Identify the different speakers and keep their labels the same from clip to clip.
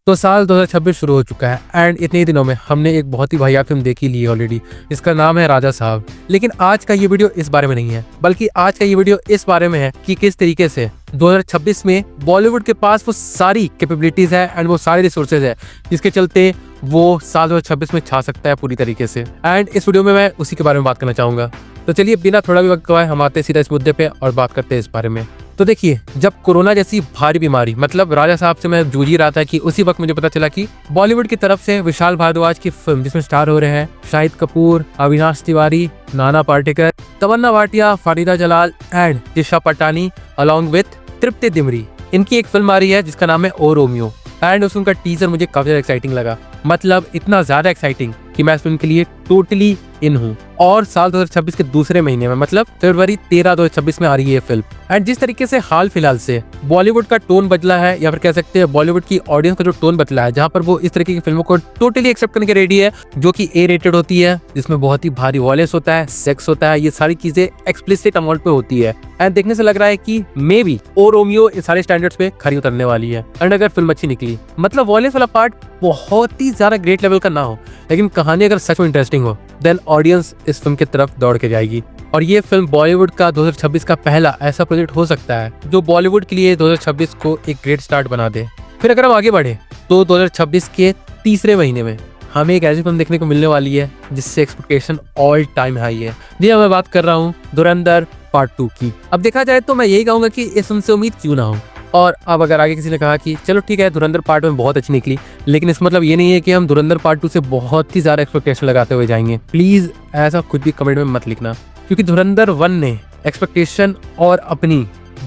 Speaker 1: तो साल 2026 शुरू हो चुका है एंड इतने ही दिनों में हमने एक बहुत ही वाहियात फिल्म देखी ली है ऑलरेडी, जिसका नाम है राजा साहब। लेकिन आज का ये वीडियो इस बारे में नहीं है, बल्कि आज का ये वीडियो इस बारे में है कि किस तरीके से 2026 में बॉलीवुड के पास वो सारी कैपेबिलिटीज है एंड वो सारे रिसोर्सेज है जिसके चलते वो साल 2026 में छा सकता है पूरी तरीके से। एंड इस वीडियो में मैं उसी के बारे में बात करना चाहूंगा। तो चलिए बिना थोड़ा भी वक्त गवाए हम आते सीधा इस मुद्दे पे और बात करते हैं इस बारे में। तो देखिए, जब कोरोना जैसी भारी बीमारी मतलब राजा साहब से मैं जूझ ही रहा था कि उसी वक्त मुझे पता चला कि बॉलीवुड की तरफ से विशाल भारद्वाज की फिल्म जिसमें स्टार हो रहे हैं Shahid Kapoor, Avinash Tiwari, Nana Patekar, Tamannaah Bhatia, Farida Jalal and Disha Patani along with Tripti Dimri, इनकी एक फिल्म आ रही है जिसका नाम है ओ रोमियो। एंड उस फिल्म का टीजर मुझे काफी ज्यादा एक्साइटिंग लगा, मतलब इतना ज्यादा एक्साइटिंग कि मैं इस फिल्म के लिए टोटली इन हूँ। और साल 2026 के दूसरे महीने में मतलब फरवरी 13 2026 में आ रही है ये फिल्म। एंड जिस तरीके से हाल फिलहाल से बॉलीवुड का टोन बदला है, या फिर कह सकते हैं बॉलीवुड की ऑडियंस का जो टोन बदला है, जहाँ पर वो इस तरीके की फिल्मों को टोटली एक्सेप्ट करने के रेडी है जो कि ए रेटेड होती है, जिसमें बहुत ही भारी वॉयलेंस होता है, सेक्स होता है, ये सारी चीजें एक्सप्लिसिट अमाउंट पे होती है। एंड देखने से लग रहा है कि मे बी ओ रोमियो इस सारे स्टैंडर्ड्स पे खरी उतरने वाली है। एंड अगर फिल्म अच्छी निकली, मतलब वॉयलेंस वाला पार्ट बहुत ही ज्यादा ग्रेट लेवल का ना हो, लेकिन कहानी अगर सच में इंटरेस्टिंग हो, देन ऑडियंस इस फिल्म की तरफ दौड़ के जाएगी। और ये फिल्म बॉलीवुड का 2026 का पहला ऐसा प्रोजेक्ट हो सकता है जो बॉलीवुड के लिए 2026 को एक ग्रेट स्टार्ट बना दे। फिर अगर हम आगे बढ़े तो 2026 के तीसरे महीने में हमें एक ऐसी फिल्म देखने को मिलने वाली है जिससे एक्सपेक्टेशन ऑल टाइम हाई है। जी हाँ, मैं बात कर रहा हूँ धुरंधर पार्ट 2 की। अब देखा जाए तो मैं यही कहूंगा कि इस फिल्म से उम्मीद क्यों ना हो। और अब अगर आगे किसी ने कहा कि चलो ठीक है धुरंधर पार्ट 1 बहुत अच्छी निकली, लेकिन इस मतलब ये नहीं है कि हम धुरंधर पार्ट 2 से बहुत ही ज्यादा एक्सपेक्टेशन लगाते हुए जाएंगे। प्लीज ऐसा खुद भी कमेंट में मत लिखना, क्योंकि धुरंधर 1 ने एक्सपेक्टेशन और अपनी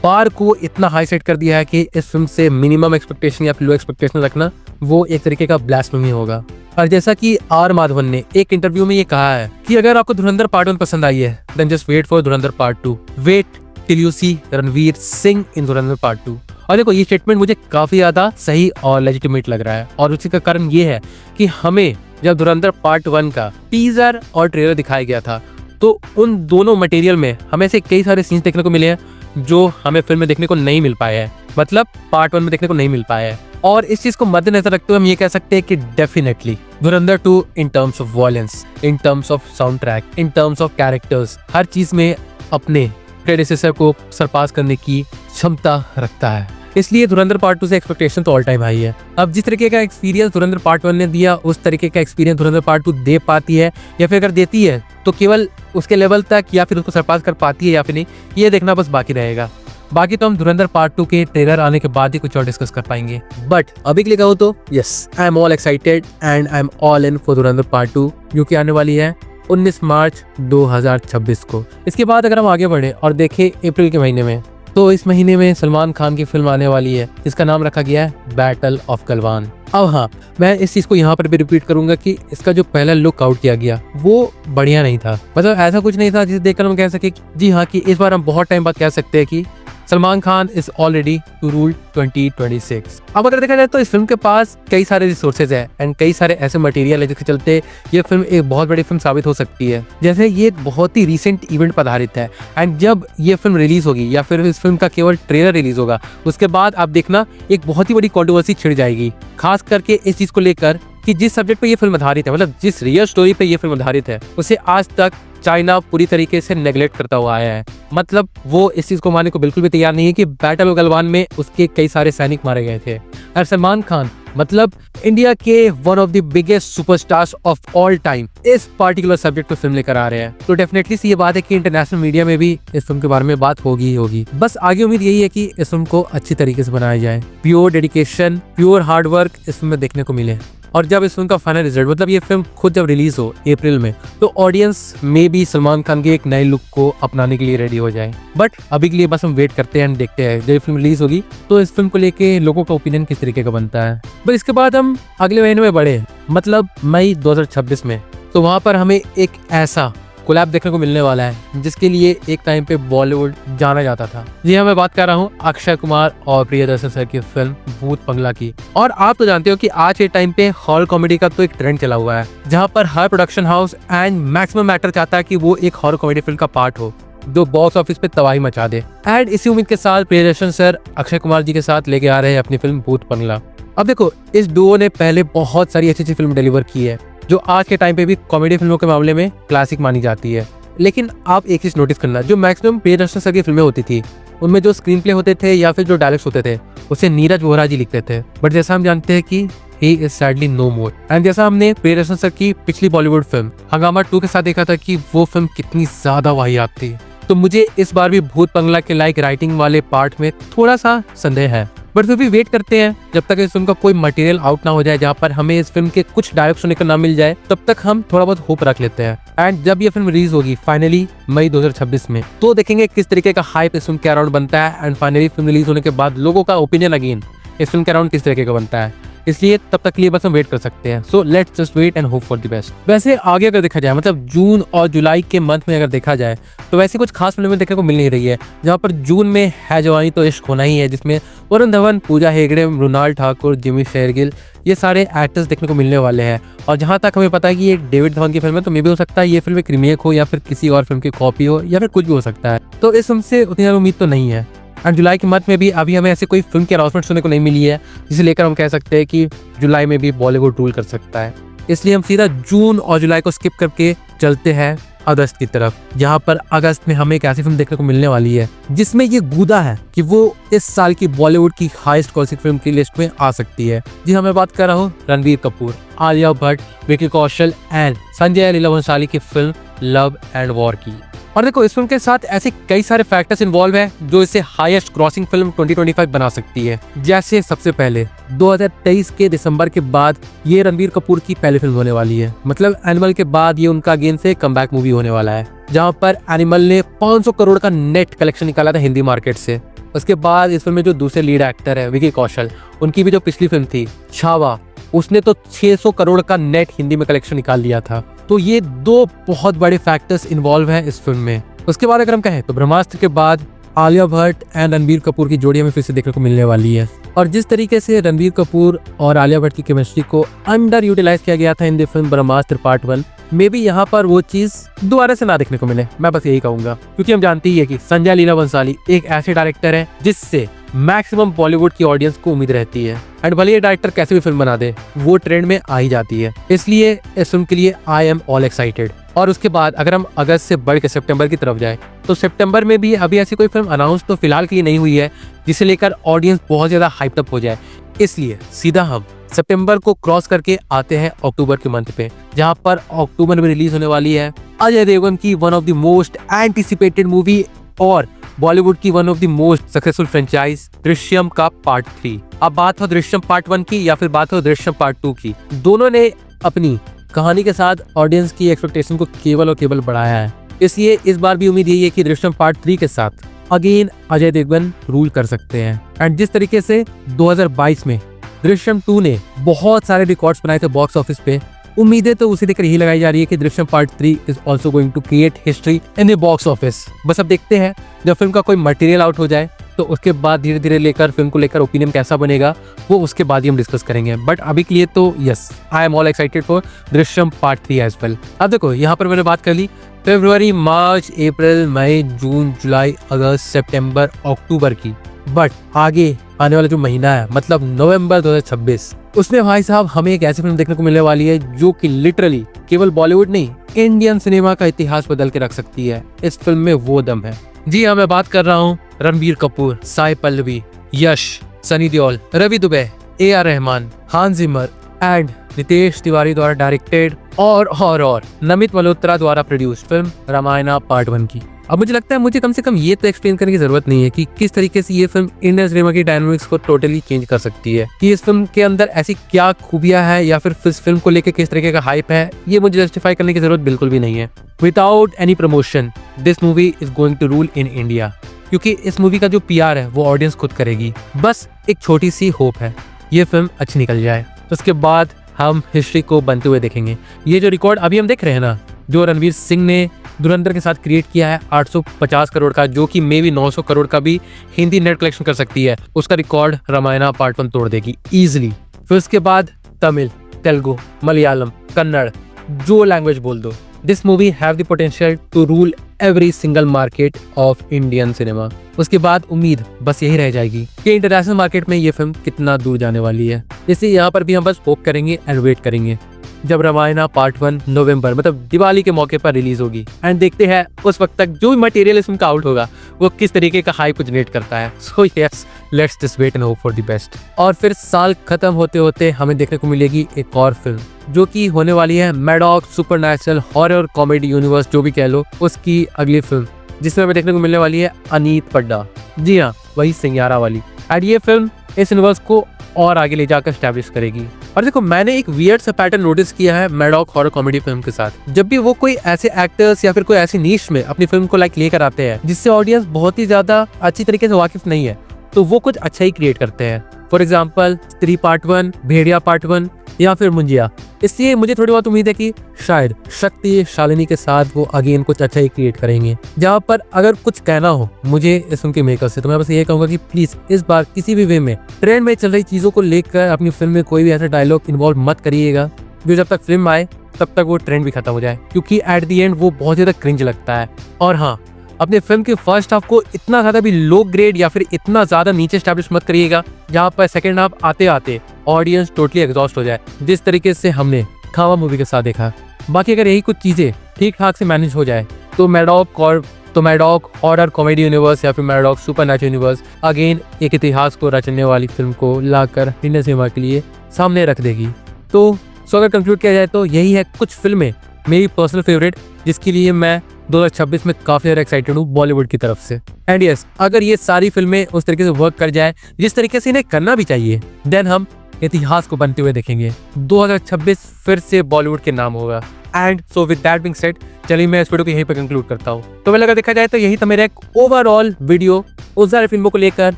Speaker 1: बार को इतना हाई सेट कर दिया है कि इस फिल्म से मिनिमम एक्सपेक्टेशन या फिर लो एक्सपेक्टेशन रखना वो एक तरीके का ब्लास्फेमी होगा। और जैसा कि आर माधवन ने एक इंटरव्यू में ये कहा है कि अगर आपको धुरंधर पार्ट 1 पसंद आई है, then just wait for Dhurandhar part 2, wait till you see Ranveer Singh in Dhurandhar part 2। और देखो, ये स्टेटमेंट मुझे काफी ज्यादा सही और लेजिटिमेट लग रहा है, और उसी का कारण ये है कि हमें जब धुरंधर पार्ट 1 का टीजर और ट्रेलर दिखाया गया था, तो उन दोनों मटेरियल में हमें से कई सारे सीन्स देखने को मिले हैं जो हमें फिल्म में देखने को नहीं मिल पाए हैं, मतलब पार्ट 1 में देखने को नहीं मिल पाए हैं। और इस चीज को मद्देनजर रखते हुए हम ये कह सकते हैं कि definitely Dhurandhar 2 in terms of violence, in terms of sound track, in terms of characters, हर चीज में अपने प्रेडिसेसर को सरपास करने की क्षमता रखता है। इसलिए धुरंधर पार्ट 2 से एक्सपेक्टेशन तो ऑल टाइम हाई है। अब जिस तरीके का एक्सपीरियंस धुरंधर पार्ट 1 ने दिया, उस तरीके का एक्सपीरियंस धुरंधर पार्ट 2 दे पाती है, या फिर अगर देती है तो केवल उसके लेवल तक या फिर उसको सरपास कर पाती है या फिर नहीं, ये देखना बस बाकी रहेगा। बाकी तो हम धुरंधर पार्ट 2 के ट्रेलर आने के बाद ही कुछ और डिस्कस कर पाएंगे। बट अभी के लिए कहूँ तो yes, I am all excited and I am all in for Dhurandhar part 2, जो कि आने वाली है 19 मार्च 2026 को। इसके बाद अगर हम आगे बढ़े और देखें अप्रैल के महीने में, तो इस महीने में सलमान खान की फिल्म आने वाली है जिसका नाम रखा गया है बैटल ऑफ गलवान। अब हाँ, मैं इस चीज को यहाँ पर भी रिपीट करूंगा कि इसका जो पहला लुक आउट किया गया वो बढ़िया नहीं था, मतलब ऐसा कुछ नहीं था जिसे देखकर हम कह सके जी हाँ कि इस बार हम बहुत टाइम बाद कह सकते हैं कि Salman Khan is already to rule 2026। अब अगर देखा जाए तो इस फिल्म के पास कई सारे रिसोर्सेज है एंड कई सारे ऐसे मटेरियल है जिसके चलते ये फिल्म एक बहुत बड़ी फिल्म साबित हो सकती है। जैसे ये एक बहुत ही रिसेंट इवेंट पर आधारित है, एंड जब ये फिल्म रिलीज होगी या फिर इस फिल्म का केवल ट्रेलर रिलीज होगा, उसके बाद आप देखना एक बहुत ही बड़ी कंट्रोवर्सी छिड़ जाएगी, खास करके इस चीज को लेकर कि जिस सब्जेक्ट पे ये फिल्म आधारित है, मतलब जिस रियल स्टोरी पे ये फिल्म आधारित है, उसे आज तक चाइना पूरी तरीके से नेग्लेक्ट करता हुआ आया है। मतलब वो इस चीज को मानने को बिल्कुल भी तैयार नहीं है कि बैटल ऑफ गलवान में उसके कई सारे सैनिक मारे गए थे। और सलमान खान मतलब इंडिया के one of the biggest superstars of all time इस पार्टिकुलर सब्जेक्ट पे फिल्म लेकर आ रहे हैं, तो डेफिनेटली सी ये बात है कि इंटरनेशनल मीडिया में भी इस फिल्म के बारे में बात होगी ही होगी। बस आगे उम्मीद यही है कि इस फिल्म को अच्छी तरीके से बनाया जाए, pure dedication, pure hard work इस फिल्म में देखने को मिले। और जब इस फिल्म का फाइनल रिजल्ट, मतलब ये फिल्म खुद जब रिलीज हो अप्रैल में, तो ऑडियंस में भी सलमान खान के एक नए लुक को अपनाने के लिए रेडी हो जाए। बट अभी के लिए बस हम वेट करते हैं एंड देखते हैं जब फिल्म रिलीज होगी तो इस फिल्म को लेके लोगों का ओपिनियन किस तरीके का बनता है। बस इसके बाद हम अगले महीने में बढ़े, मतलब मई 2026 में, तो वहां पर हमें एक ऐसा कोलैब देखने को मिलने वाला है जिसके लिए एक टाइम पे बॉलीवुड जाना जाता था। जी हाँ, मैं बात कर रहा हूँ अक्षय कुमार और प्रियदर्शन सर की फिल्म भूत बंगला की। और आप तो जानते हो कि आज के टाइम पे हॉरर कॉमेडी का तो एक ट्रेंड चला हुआ है, जहाँ पर हर production house and maximum actor चाहता है कि वो एक हॉरर कॉमेडी फिल्म का पार्ट हो जो बॉक्स ऑफिस पे तबाही मचा दे। एंड इसी उम्मीद के साथ प्रियदर्शन सर अक्षय कुमार जी के साथ लेके आ रहे हैं अपनी फिल्म भूत बंगला। अब देखो, इस डुओ ने पहले बहुत सारी अच्छी अच्छी फिल्म डिलीवर की है जो आज के टाइम पे भी कॉमेडी फिल्मों के मामले में क्लासिक मानी जाती है। लेकिन आप एक चीज नोटिस करना, जो मैक्सिमम प्रियदर्शन सर की फिल्में होती थी उनमें जो स्क्रीन प्ले होते थे या फिर जो डायलॉग्स होते थे उसे नीरज वोहरा जी लिखते थे। बट जैसा हम जानते हैं कि he is sadly no more. And जैसा हमने प्रियदर्शन सर की पिछली बॉलीवुड फिल्म हंगामा 2 के साथ देखा था कि वो फिल्म कितनी ज्यादा वाहियात थी, तो मुझे इस बार भी भूत बंगला के लाइक राइटिंग वाले पार्ट में थोड़ा सा संदेह है। बट फिर भी वेट करते हैं जब तक इस फिल्म का कोई मटेरियल आउट ना हो जाए जहाँ पर हमें इस फिल्म के कुछ डायलॉग सुनने को ना मिल जाए, तब तक हम थोड़ा बहुत होप रख लेते हैं। एंड जब ये फिल्म रिलीज होगी फाइनली मई 2026 में, तो देखेंगे किस तरीके का हाइप इस फिल्म के अराउंड बनता है। एंड फाइनली फिल्म रिलीज होने के बाद लोगों का ओपिनियन अगेन इस फिल्म के अराउंड किस तरीके का बनता है, इसलिए तब तक के लिए बस हम वेट कर सकते हैं। So let's just wait and hope for the best. वैसे आगे अगर देखा जाए, मतलब जून और जुलाई के मंथ में अगर देखा जाए, तो वैसे कुछ खास फिल्में देखने को मिल नहीं रही है। जहाँ पर जून में है जवानी तो इश्क होना ही है, जिसमें वरुण धवन, पूजा हेगड़े, मृणाल ठाकुर, जिमी शेरगिल, ये सारे एक्टर्स देखने को मिलने वाले हैं। और जहाँ तक हमें पता है कि ये एक डेविड धवन की फिल्म है, तो मे भी हो सकता है ये फिल्म एक रीमेक हो या फिर किसी और फिल्म की कॉपी हो या फिर कुछ भी हो सकता है। तो इस फिल्म से उतनी ज़्यादा उम्मीद तो नहीं है। एंड जुलाई के मंथ में भी अभी हमें ऐसे कोई फिल्म की अनाउंसमेंट सुनने को नहीं मिली है जिसे लेकर हम कह सकते हैं कि जुलाई में भी बॉलीवुड रूल कर सकता है। इसलिए हम सीधा जून और जुलाई को स्किप करके चलते हैं अगस्त की तरफ, जहां पर अगस्त में हमें एक ऐसी फिल्म देखने को मिलने वाली है जिसमें ये गूदा है कि वो इस साल की बॉलीवुड की हाईएस्ट ग्रॉसिंग फिल्म की लिस्ट में आ सकती है। जी हाँ, मैं बात कर रहा हूँ रणबीर कपूर, आलिया भट्ट, विकी कौशल एंड संजय लीला भंसाली की फिल्म लव एंड वॉर की। और देखो, इस फिल्म के साथ ऐसे कई सारे फैक्टर्स इन्वॉल्व हैं जो इसे हाईएस्ट क्रॉसिंग फिल्म 2025 बना सकती है। जैसे सबसे पहले 2023 के दिसंबर के बाद ये रणबीर कपूर की पहली फिल्म होने वाली है। मतलब एनिमल के बाद ये उनका अगेन से कमबैक मूवी होने वाला है, जहां पर एनिमल ने 500 करोड़ का नेट कलेक्शन निकाला था हिंदी मार्केट से। उसके बाद इस फिल्म में जो दूसरे लीड एक्टर है विकी कौशल, उनकी भी जो पिछली फिल्म थी छावा, उसने तो 600 करोड़ का नेट हिंदी में कलेक्शन निकाल लिया था। तो ये दो बहुत बड़े फैक्टर्स इन्वॉल्व हैं इस फिल्म में। उसके बाद अगर हम कहें तो ब्रह्मास्त्र के बाद आलिया भट्ट एंड रणबीर कपूर की जोड़ी हमें फिर से देखने को मिलने वाली है। और जिस तरीके से रणबीर कपूर और आलिया भट्ट की केमिस्ट्री को अंडर यूटिलाइज किया गया था in the film Brahmastra part 1, may be यहाँ पर वो चीज दोबारा से ना देखने को मिले। मैं बस यही कहूंगा, क्योंकि हम जानते ही है कि संजय लीला भंसाली एक ऐसे डायरेक्टर है जिससे मैक्सिमम बॉलीवुड की ऑडियंस को उम्मीद रहती है। एंड भले ये डायरेक्टर कैसे भी फिल्म बना दे, वो ट्रेंड में आ ही जाती है। इसलिए इस फिल्म के लिए आई एम ऑल एक्साइटेड। और उसके बाद अगर हम अगस्त से बढ़ के सितंबर की तरफ जाए, तो सितंबर में भी अभी ऐसी कोई फिल्म अनाउंस तो फिलहाल के लिए नहीं हुई है जिसे लेकर ऑडियंस बहुत ज्यादा हाइप्ड अप हो जाए। इसलिए सीधा हम सितंबर को क्रॉस करके आते हैं अक्टूबर के मंथ पे, जहां पर अक्टूबर में रिलीज होने वाली है अजय देवगन की one of the most anticipated movie और बॉलीवुड की one of the most successful franchise Drishyam का पार्ट 3। अब बात हो दृश्यम पार्ट 1 की या फिर बात हो दृश्यम पार्ट 2 की, दोनों ने अपनी कहानी के साथ ऑडियंस की एक्सपेक्टेशन को केवल और केवल बढ़ाया है। इसलिए इस बार भी उम्मीद यही है कि दृश्यम पार्ट 3 के साथ अगेन अजय देवगन रूल कर सकते हैं। एंड जिस तरीके से 2022 में दृश्यम 2 ने बहुत सारे रिकॉर्ड्स बनाए थे बॉक्स ऑफिस पे, उम्मीदें तो उसी लेकर यही लगाई जा रही है कि Drishyam part 3 is also going to create history in the box office. बस अब देखते हैं, जब फिल्म का कोई मटेरियल आउट हो जाए तो उसके बाद धीरे धीरे लेकर फिल्म को लेकर ओपिनियन कैसा बनेगा वो उसके बाद ही हम डिस्कस करेंगे। बट अभी के लिए तो yes, I am all excited for Drishyam part 3 as well. अब देखो, यहाँ पर मैंने बात कर ली फरवरी, मार्च, अप्रैल, मई, जून, जुलाई, अगस्त, सितंबर, अक्टूबर की। बट आगे आने वाला जो महीना है, मतलब नवंबर 2026, उसमें भाई साहब हमें एक ऐसी फिल्म देखने को मिलने वाली है जो कि लिटरली केवल बॉलीवुड नहीं, इंडियन सिनेमा का इतिहास बदल के रख सकती है। इस फिल्म में वो दम है। जी हाँ, मैं बात कर रहा हूँ Ranbir Kapoor, Sai Pallavi, Yash, Sunny Deol, Ravi Dubey, AR Rahman, Hans Zimmer and Nitesh Tiwari द्वारा डायरेक्टेड और नमित मल्होत्रा द्वारा प्रोड्यूस्ड फिल्म रामायणा पार्ट 1 की। अब मुझे लगता है मुझे कम से कम ये तो एक्सप्लेन करने की जरूरत नहीं है कि किस तरीके से ये फिल्म इंडियन सिनेमा की डायनामिक्स को टोटली चेंज कर सकती है, कि इस फिल्म के अंदर ऐसी क्या खूबियां हैं या फिर इस फिल्म को लेकर किस तरीके का हाइप है, ये मुझे जस्टिफाई करने की जरूरत बिल्कुल भी नहीं है। Without any promotion this movie is going to rule in India, क्योंकि इस मूवी का जो PR है वो ऑडियंस खुद करेगी। बस एक छोटी सी होप है, ये फिल्म अच्छी निकल जाए, उसके बाद हम हिस्ट्री को बनते हुए देखेंगे। ये जो रिकॉर्ड अभी हम देख रहे हैं ना, जो रणवीर सिंह ने धुरंधर के साथ क्रिएट किया है 850 करोड़ का, जो कि मे भी 900 करोड़ का भी हिंदी नेट कलेक्शन कर सकती है, उसका रिकॉर्ड रामायणा पार्ट 1 तोड़ देगी इजीली। फिर उसके बाद तमिल, तेलुगु, मलयालम, कन्नड़, जो लैंग्वेज बोल दो, this movie have the potential to rule every single market of Indian cinema। उसके बाद उम्मीद बस यही रह जाएगी कि इंटरनेशनल मार्केट में ये फिल्म कितना दूर जाने वाली है। इसलिए यहाँ पर भी हम बस होप करेंगे एंड वेट करेंगे जब रामायणा पार्ट 1 नवंबर मतलब दिवाली के मौके पर रिलीज होगी, एंड देखते हैं उस वक्त तक जो भी मटेरियल इसमें का आउट होगा वो किस तरीके का हाइप जनरेट करता है। So yes, let's just wait and hope for the best. और फिर साल खत्म होते होते हमें देखने को मिलेगी एक और फिल्म जो कि होने वाली है Maddock supernatural horror comedy universe जो भी कह लो, उसकी अगली फिल्म जिसमें हमें देखने को मिलने वाली है अनीत पड्डा। जी हाँ, वही सिंगारा वाली। एंड ये फिल्म इस यूनिवर्स को और आगे ले जाकर स्टैब्लिश करेगी। और देखो, मैंने एक वियर्ड सा पैटर्न नोटिस किया है मैडॉक हॉरर कॉमेडी फिल्म के साथ। जब भी वो कोई ऐसे एक्टर्स या फिर कोई ऐसी नीश में अपनी फिल्म को लेकर आते हैं जिससे ऑडियंस बहुत ही ज्यादा अच्छी तरीके से वाकिफ नहीं है, तो वो कुछ अच्छा ही क्रिएट करते हैं। फॉर एग्जाम्पल स्त्री पार्ट 1, भेड़िया पार्ट 1 या फिर मुंजिया। इसलिए मुझे थोड़ी बहुत उम्मीद है कि शायद शक्ति शालिनी के साथ वो अगेन कुछ अच्छा ही क्रिएट करेंगे। जहाँ पर अगर कुछ कहना हो मुझे इस फिल्म के मेकर से, तो मैं बस ये कहूंगा कि प्लीज इस बार किसी भी वे में ट्रेंड में चल रही चीजों को लेकर अपनी फिल्म में कोई भी ऐसा डायलॉग इन्वॉल्व मत करिएगा जो जब तक फिल्म आए तब तक वो ट्रेंड भी खत्म हो जाए, क्योंकि एट दी एंड वो बहुत ज्यादा क्रिंज लगता है। और हाँ, अपने फिल्म के फर्स्ट हाफ को इतना ज्यादा भी लो ग्रेड या फिर इतना ज्यादा नीचे स्टैब्लिश मत करिएगा जहाँ पर सेकंड हाफ आते आते ऑडियंस टोटली एग्जॉस्ट हो जाए, जिस तरीके से हमने खावा मूवी के साथ देखा। बाकी अगर यही कुछ चीजें ठीक ठाक से मैनेज हो जाए तो मैडॉक हॉरर कॉमेडी यूनिवर्स या फिर मैडॉक सुपरनैचुरल यूनिवर्स अगेन एक इतिहास को रचने वाली फिल्म को लाकर इंडियन सिनेमा के लिए सामने रख देगी। तो अगर कंक्लूड किया जाए तो यही है कुछ फिल्में मेरी पर्सनल फेवरेट जिसके लिए मैं 2026 में काफी ज्यादा एक्साइटेड हूँ बॉलीवुड की तरफ से। एंड यस, अगर ये सारी फिल्में उस तरीके से वर्क कर जाए जिस तरीके से इन्हें करना भी चाहिए, देन हम इतिहास को बनते हुए देखेंगे। 2026 फिर से बॉलीवुड के नाम होगा। And so with that being said, चलिए मैं इस वीडियो को यहीं पर कंक्लूड करता हूँ। तो मैं अगर देखा जाए तो यही था मेरा एक ओवरऑल वीडियो उस सारी फिल्मों को लेकर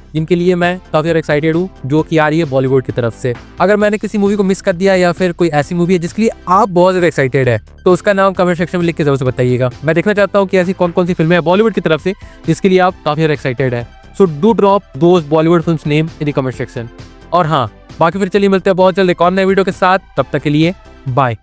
Speaker 1: जिनके लिए मैं काफी ज्यादा एक्साइटेड हूँ जो कि आ रही है बॉलीवुड की तरफ से। अगर मैंने किसी मूवी को मिस कर दिया या फिर कोई ऐसी मूवी है जिसके लिए आप बहुत ज्यादा एक्साइटेड है तो उसका नाम कमेंट सेक्शन में लिख के जरूर से बताइएगा। मैं देखना चाहता हूँ कि ऐसी कौन कौन सी फिल्में हैं बॉलीवुड की तरफ से जिसके लिए आप काफी ज्यादा एक्साइटेड है। So do drop those Bollywood films name in the comment section. और हाँ, बाकी फिर चलिए मिलते हैं बहुत जल्द एक और नए वीडियो के साथ। तब तक के लिए बाय।